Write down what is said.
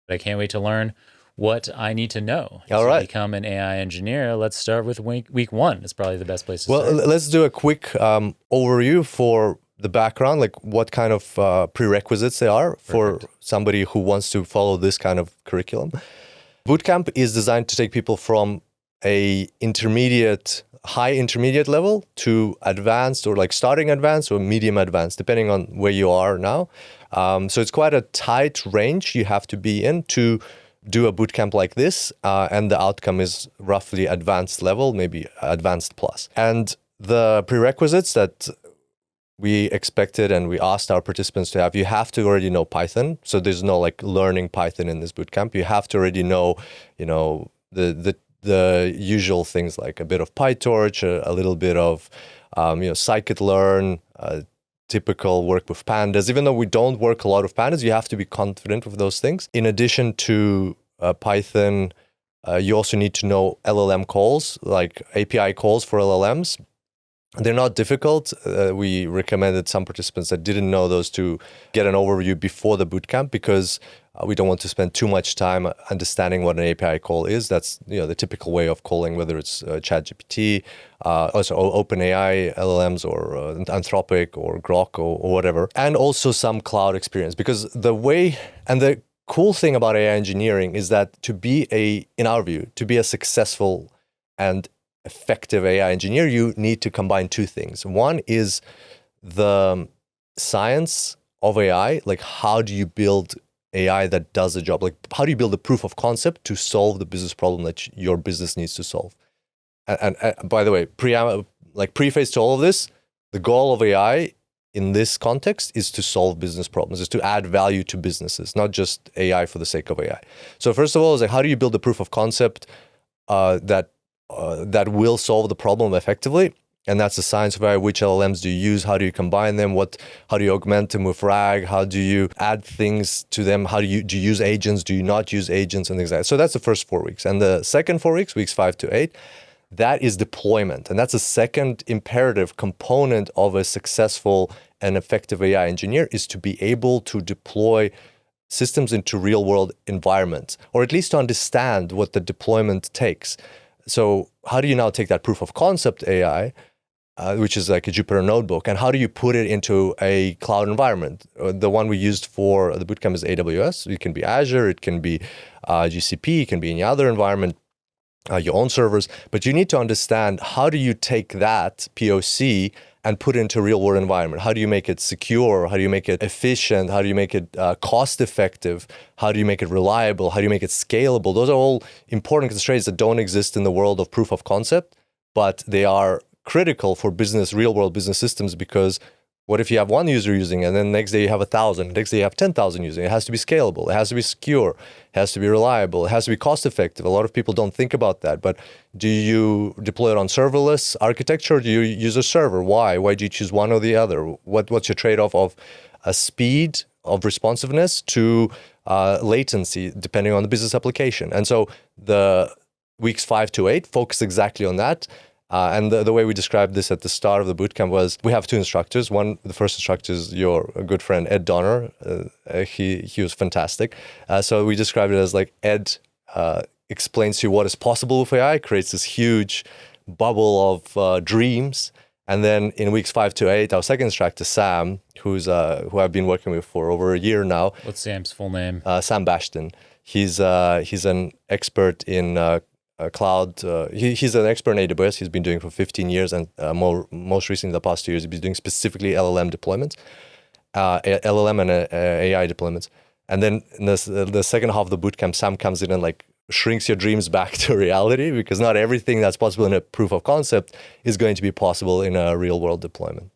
I can't wait to learn what I need to know All to right. become an AI engineer. Let's start with week one. It's probably the best place to Well, start. let's do a quick overview for the background, like what kind of prerequisites they are for Perfect. somebody who wants to follow this kind of curriculum. Bootcamp is designed to take people from a high intermediate level to advanced, or like starting advanced or medium advanced, depending on where you are now. So it's quite a tight range you have to be in to do a bootcamp like this, and the outcome is roughly advanced level, maybe advanced plus. And the prerequisites that we expected and we asked our participants to have, you have to already know Python. So there's no like learning Python in this bootcamp. You have to already know, the usual things like a bit of PyTorch, a little bit of, scikit-learn, typical work with pandas. Even though we don't work a lot with pandas, you have to be confident with those things. In addition to Python, you also need to know LLM calls, like API calls for LLMs. They're not difficult. We recommended some participants that didn't know those to get an overview before the bootcamp, because we don't want to spend too much time understanding what an API call is. That's the typical way of calling, whether it's ChatGPT, also OpenAI LLMs, or Anthropic or Grok, or whatever, and also some cloud experience. Because the cool thing about AI engineering is that in our view, to be a successful and effective AI engineer, you need to combine two things. One is the science of AI, like how do you build AI that does the job? Like how do you build a proof of concept to solve the business problem that your business needs to solve? And by the way, preface to all of this, the goal of AI in this context is to solve business problems, is to add value to businesses, not just AI for the sake of AI. So first of all, is like how do you build a proof of concept that will solve the problem effectively? And that's the science of AI. Which LLMs do you use? How do you combine them? How do you augment them with RAG? How do you add things to them? Do you use agents? Do you not use agents? And things like that. So that's the first 4 weeks. And the second 4 weeks, weeks 5 to 8, that is deployment. And that's a second imperative component of a successful and effective AI engineer, is to be able to deploy systems into real world environments, or at least to understand what the deployment takes. So how do you now take that proof of concept AI, which is like a Jupyter notebook, and how do you put it into a cloud environment? The one we used for the bootcamp is AWS. It can be Azure, it can be GCP, it can be any other environment, your own servers. But you need to understand, how do you take that POC and put it into a real world environment? How do you make it secure? How do you make it efficient? How do you make it cost effective? How do you make it reliable? How do you make it scalable? Those are all important constraints that don't exist in the world of proof of concept, but they are critical for real world business systems. Because what if you have one user using it, and then next day you have 1,000, next day you have 10,000 using it? It has to be scalable, it has to be secure, it has to be reliable, it has to be cost effective. A lot of people don't think about that. But do you deploy it on serverless architecture, or do you use a server? Why? Why do you choose one or the other? What's your trade-off of a speed of responsiveness to latency, depending on the business application? And so the weeks 5 to 8 focus exactly on that. And the way we described this at the start of the bootcamp was, we have two instructors. The first instructor is your good friend, Ed Donner. He was fantastic. So we described it as like Ed explains to you what is possible with AI, creates this huge bubble of dreams. And then in weeks 5 to 8, our second instructor, Sam, who I've been working with for over a year now. What's Sam's full name? Sam Bashton. He's an expert in cloud. He's an expert in AWS. He's been doing it for 15 years, and most recently, the past 2 years, he's been doing specifically LLM deployments, LLM and AI deployments. And then in the second half of the bootcamp, Sam comes in and like shrinks your dreams back to reality, because not everything that's possible in a proof of concept is going to be possible in a real world deployment.